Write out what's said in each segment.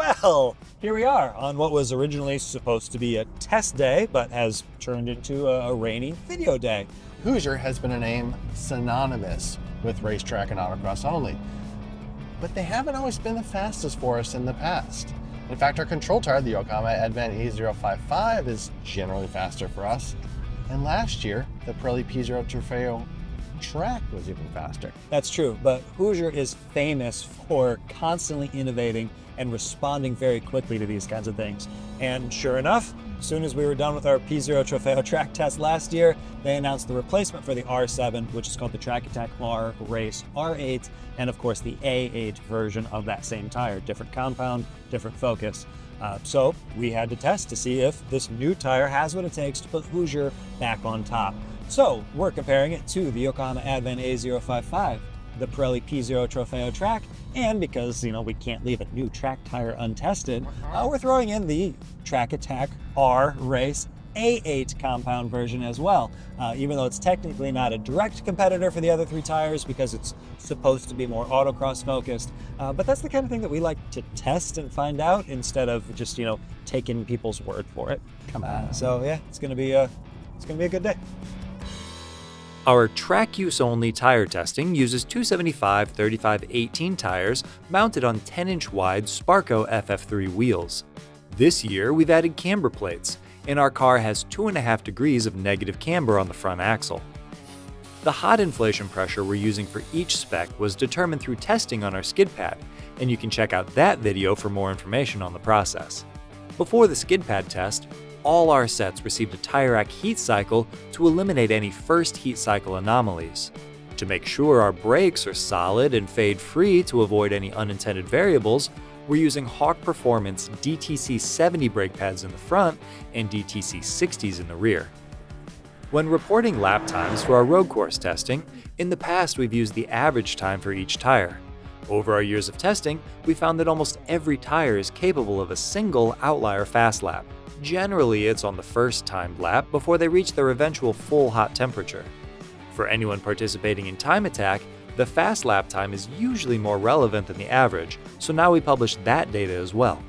Well, here we are on what was originally supposed to be a test day, but has turned into a rainy video day. Hoosier has been a name synonymous with racetrack and autocross only, but they haven't always been the fastest for us in the past. In fact, our control tire, the Yokohama Advan A055, is generally faster for us. And last year, the Pirelli P0 Trofeo track was even faster. That's true, but Hoosier is famous for constantly innovating and responding very quickly to these kinds of things. And sure enough, as soon as we were done with our P0 Trofeo track test last year, they announced the replacement for the R7, which is called the Track Attack R8, and of course the A8 version of that same tire. Different compound, different focus. So we had to test to see if this new tire has what it takes to put Hoosier back on top. So we're comparing it to the Yokohama Advan A055, the Pirelli P0 Trofeo track, and because, we can't leave a new track tire untested, we're throwing in the Track Attack R8 A8 compound version as well, even though it's technically not a direct competitor for the other three tires because it's supposed to be more autocross focused. But that's the kind of thing that we like to test and find out instead of just, taking people's word for it. Come on. So yeah, it's gonna be a good day. Our track use only tire testing uses 275/35/18 tires mounted on 10-inch wide Sparco FF3 wheels. This year we've added camber plates, and our car has 2.5 degrees of negative camber on the front axle. The hot inflation pressure we're using for each spec was determined through testing on our skid pad, and you can check out that video for more information on the process. Before the skid pad test, all our sets received a tire rack heat cycle to eliminate any first heat cycle anomalies. To make sure our brakes are solid and fade-free to avoid any unintended variables, we're using Hawk Performance DTC 70 brake pads in the front and DTC 60s in the rear. When reporting lap times for our road course testing, in the past we've used the average time for each tire. Over our years of testing, we found that almost every tire is capable of a single outlier fast lap. Generally, it's on the first timed lap before they reach their eventual full hot temperature. For anyone participating in Time Attack, the fast lap time is usually more relevant than the average, so now we publish that data as well.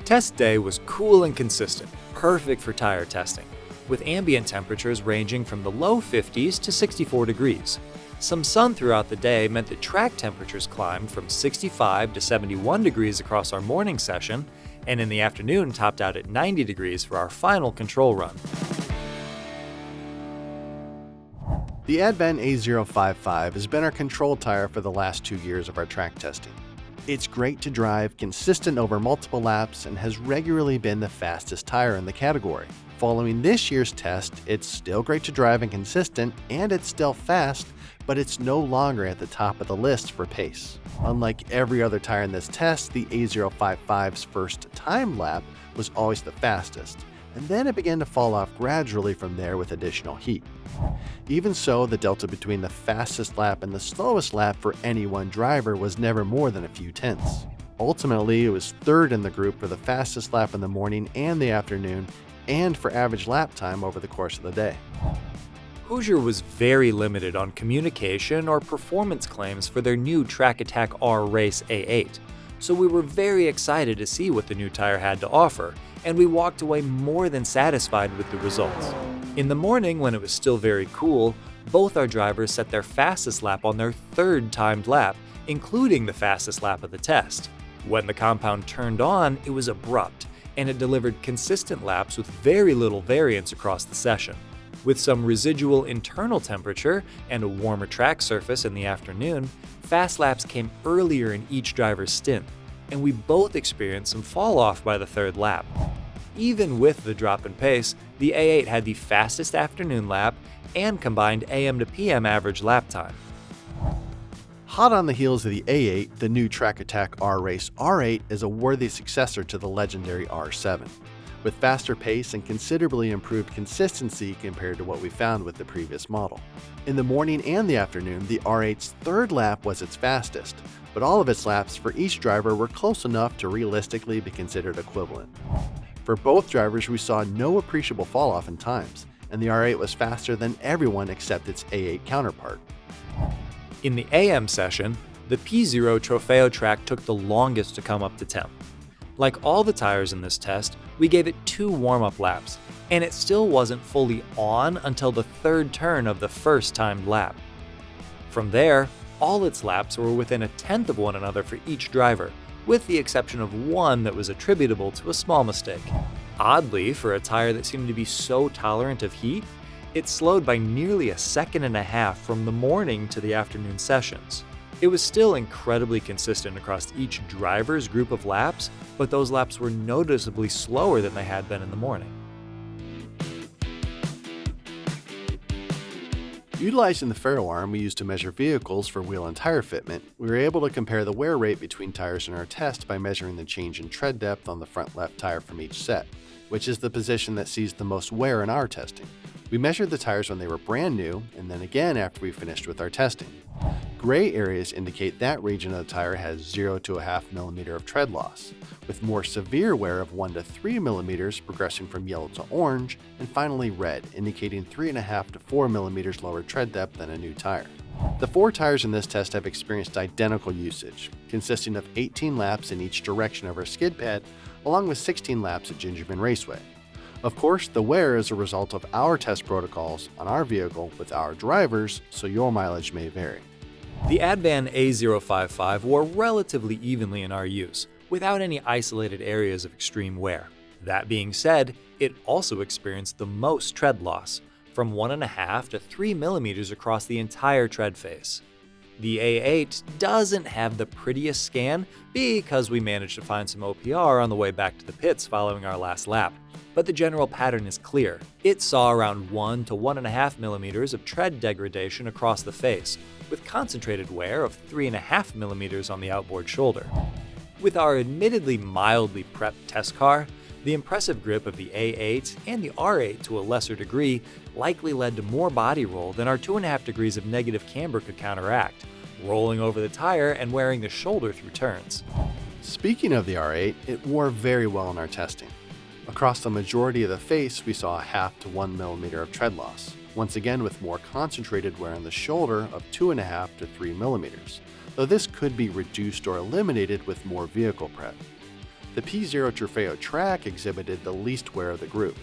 Test day was cool and consistent, perfect for tire testing, with ambient temperatures ranging from the low 50s to 64 degrees. Some sun throughout the day meant that track temperatures climbed from 65 to 71 degrees across our morning session, and in the afternoon topped out at 90 degrees for our final control run. The Advan A055 has been our control tire for the last 2 years of our track testing. It's great to drive, consistent over multiple laps, and has regularly been the fastest tire in the category. Following this year's test, it's still great to drive and consistent, and it's still fast, but it's no longer at the top of the list for pace. Unlike every other tire in this test, the A055's first time lap was always the fastest, and then it began to fall off gradually from there with additional heat. Even so, the delta between the fastest lap and the slowest lap for any one driver was never more than a few tenths. Ultimately, it was third in the group for the fastest lap in the morning and the afternoon, and for average lap time over the course of the day. Hoosier was very limited on communication or performance claims for their new Track Attack R8 A8, so we were very excited to see what the new tire had to offer, and we walked away more than satisfied with the results. In the morning, when it was still very cool, both our drivers set their fastest lap on their third timed lap, including the fastest lap of the test. When the compound turned on, it was abrupt, and it delivered consistent laps with very little variance across the session. With some residual internal temperature and a warmer track surface in the afternoon, fast laps came earlier in each driver's stint, and we both experienced some fall off by the third lap. Even with the drop in pace, the A8 had the fastest afternoon lap and combined AM to PM average lap time. Hot on the heels of the A8, the new Track Attack R8 is a worthy successor to the legendary R7. With faster pace and considerably improved consistency compared to what we found with the previous model. In the morning and the afternoon, the R8's third lap was its fastest, but all of its laps for each driver were close enough to realistically be considered equivalent. For both drivers, we saw no appreciable falloff in times, and the R8 was faster than everyone except its A8 counterpart. In the AM session, the P0 Trofeo track took the longest to come up to temp. Like all the tires in this test, we gave it 2 warm-up laps, and it still wasn't fully on until the 3rd turn of the first timed lap. From there, all its laps were within a tenth of one another for each driver, with the exception of one that was attributable to a small mistake. Oddly, for a tire that seemed to be so tolerant of heat, it slowed by nearly a second and a half from the morning to the afternoon sessions. It was still incredibly consistent across each driver's group of laps, but those laps were noticeably slower than they had been in the morning. Utilizing the ferro arm we used to measure vehicles for wheel and tire fitment, we were able to compare the wear rate between tires in our test by measuring the change in tread depth on the front left tire from each set, which is the position that sees the most wear in our testing. We measured the tires when they were brand new, and then again after we finished with our testing. Gray areas indicate that region of the tire has 0 to 0.5 millimeter of tread loss, with more severe wear of 1 to 3 millimeters progressing from yellow to orange, and finally red, indicating 3.5 to 4 millimeters lower tread depth than a new tire. The 4 tires in this test have experienced identical usage, consisting of 18 laps in each direction of our skid pad, along with 16 laps at Gingerman Raceway. Of course, the wear is a result of our test protocols on our vehicle with our drivers, so your mileage may vary. The Advan A055 wore relatively evenly in our use, without any isolated areas of extreme wear. That being said, it also experienced the most tread loss, from 1.5 to 3 millimeters across the entire tread face. The A8 doesn't have the prettiest scan because we managed to find some OPR on the way back to the pits following our last lap, but the general pattern is clear. It saw around 1 to 1.5 millimeters of tread degradation across the face, with concentrated wear of 3.5 millimeters on the outboard shoulder. With our admittedly mildly prepped test car, the impressive grip of the A8 and the R8 to a lesser degree likely led to more body roll than our 2.5 degrees of negative camber could counteract, rolling over the tire and wearing the shoulder through turns. Speaking of the R8, it wore very well in our testing. Across the majority of the face, we saw a 0.5 to 1 millimeter of tread loss, once again with more concentrated wear on the shoulder of 2.5 to 3 millimeters, though this could be reduced or eliminated with more vehicle prep. The P0 Trofeo track exhibited the least wear of the group.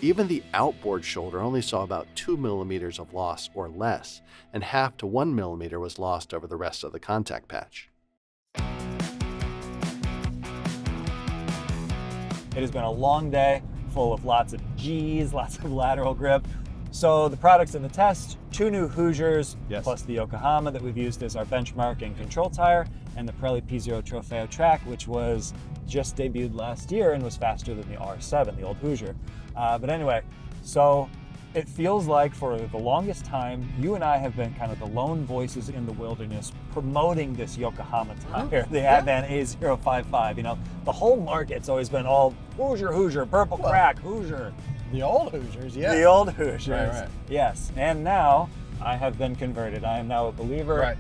Even the outboard shoulder only saw about 2 millimeters of loss or less, and 0.5 to 1 millimeter was lost over the rest of the contact patch. It has been a long day, full of lots of G's, lots of lateral grip. So the products in the test, 2 new Hoosiers, plus the Yokohama that we've used as our benchmark and control tire, and the Pirelli P0 Trofeo track, which was just debuted last year and was faster than the R7, the old Hoosier. But anyway, so it feels like for the longest time, you and I have been kind of the lone voices in the wilderness promoting this Yokohama tire, the Advan A055. You know, the whole market's always been all Hoosier, purple crack, Hoosier. The old Hoosiers, yeah. The old Hoosiers, right. Yes. And now I have been converted. I am now a believer. Right.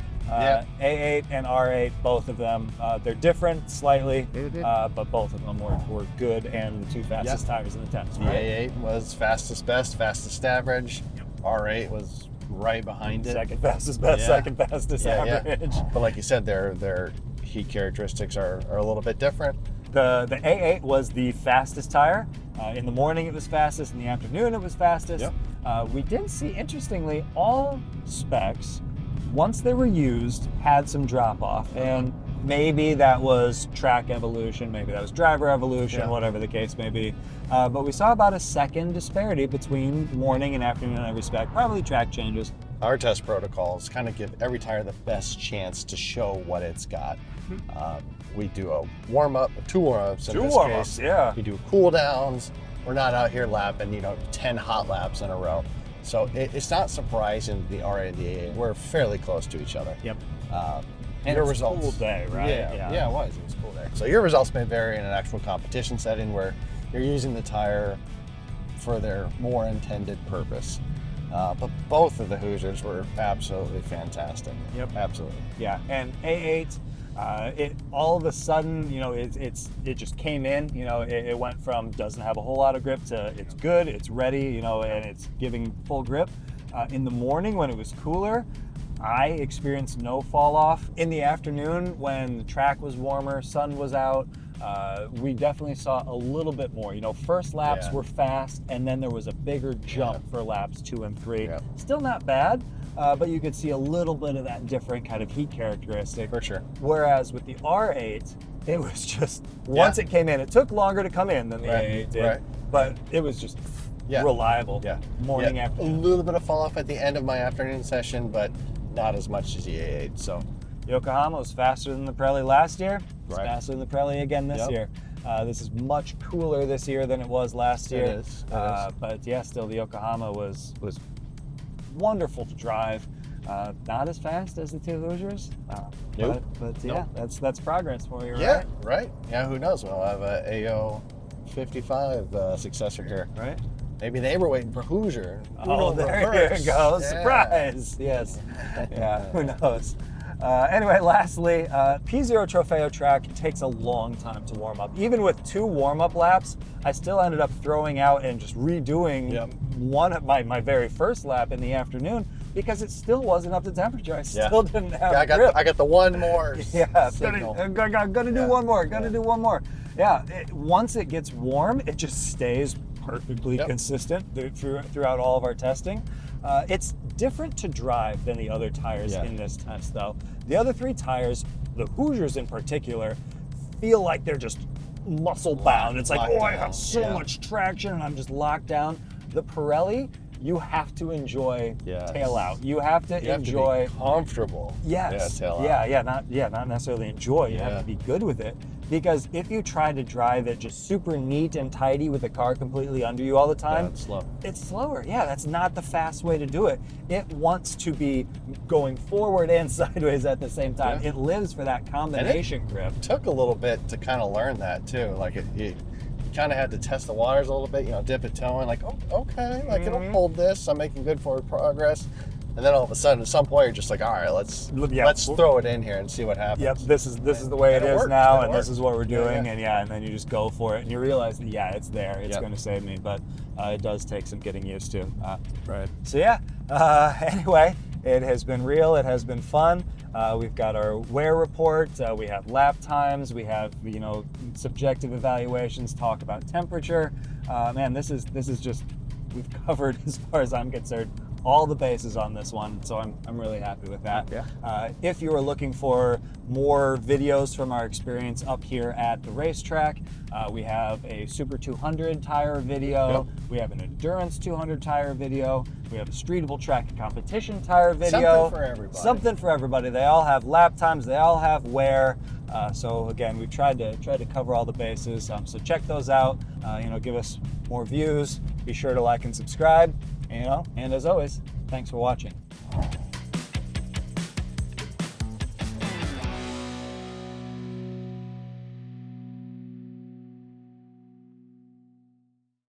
A8 and R8, both of them, they're different slightly, but both of them were good and the 2 fastest tires in the test. The A8 was fastest best, fastest average. R8 was right behind it. Second fastest best, second fastest average. But like you said, their heat characteristics are a little bit different. The A8 was the fastest tire. In the morning it was fastest, in the afternoon it was fastest. We did see, interestingly, all specs, once they were used, had some drop off, and maybe that was track evolution, maybe that was driver evolution, whatever the case may be. But we saw about a second disparity between morning and afternoon in every spec, probably track changes. Our test protocols kind of give every tire the best chance to show what it's got. We do a warm-up, 2 warm-ups in this case. We do cool-downs. We're not out here lapping, 10 hot laps in a row. So it's not surprising the R8 and the A8. We're fairly close to each other. And your results. Cool day, right? Yeah, it was a cool day. So your results may vary in an actual competition setting where you're using the tire for their more intended purpose. But both of the Hoosiers were absolutely fantastic. Absolutely. Yeah, and A8, it all of a sudden, it just came in. It went from doesn't have a whole lot of grip to it's good, it's ready, and it's giving full grip. In the morning when it was cooler, I experienced no fall off. In the afternoon when the track was warmer, sun was out, we definitely saw a little bit more. You know, first laps were fast, and then there was a bigger jump for laps 2 and 3. Yeah. Still not bad, but you could see a little bit of that different kind of heat characteristic. For sure. Whereas with the R8, it was just, once it came in, it took longer to come in than the A8 did, but it was just reliable morning after. A little bit of fall off at the end of my afternoon session, but not as much as the A8. So Yokohama was faster than the Pirelli last year. It's faster than the Pirelli again this year. This is much cooler this year than it was last year. It is. But yeah, still the Yokohama was wonderful to drive. Not as fast as the two Hoosiers. Nope. But yeah, that's progress for you, right? Yeah, right. Yeah, who knows? We'll have a A055 successor here. Right. Maybe they were waiting for Hoosier. Oh, there you go. Surprise. Yes. Yeah, who knows? Anyway, lastly, P0 Trofeo track takes a long time to warm up. Even with 2 warm-up laps, I still ended up throwing out and just redoing one of my very first lap in the afternoon because it still wasn't up to temperature. I still didn't have grip. I got the one more signal. Gotta do one more. Gotta do one more. Yeah, once it gets warm, it just stays perfectly consistent throughout all of our testing. It's different to drive than the other tires in this test, though. The other 3 tires, the Hoosiers in particular, feel like they're just muscle bound. It's like, I have so much traction and I'm just locked down. The Pirelli, you have to enjoy tail out. You have to enjoy. To be comfortable. Yes. Tail out. Not necessarily enjoy. You have to be good with it. Because if you try to drive it just super neat and tidy with the car completely under you all the time, it's slow. It's slower. Yeah, that's not the fast way to do it. It wants to be going forward and sideways at the same time. It lives for that combination grip. It took a little bit to kind of learn that too. Like you kind of had to test the waters a little bit, dip a toe in, like, oh, okay, like it'll hold this. I'm making good forward progress. And then all of a sudden, at some point, you're just like, all right, let's throw it in here and see what happens. Yep, this is the way it is now, and this is what we're doing, and then you just go for it, and you realize that it's there, it's going to save me, but it does take some getting used to. Right. So anyway, it has been real, it has been fun. We've got our wear report, we have lap times, we have subjective evaluations, talk about temperature. Man, this is just, we've covered, as far as I'm concerned, all the bases on this one, so I'm really happy with that. If you are looking for more videos from our experience up here at the racetrack, we have a Super 200 tire video, we have an Endurance 200 tire video, we have a Streetable Track and Competition tire video. Something for everybody. Something for everybody. They all have lap times, they all have wear. So again, we've tried to cover all the bases. So check those out. Give us more views. Be sure to like and subscribe. And as always, thanks for watching.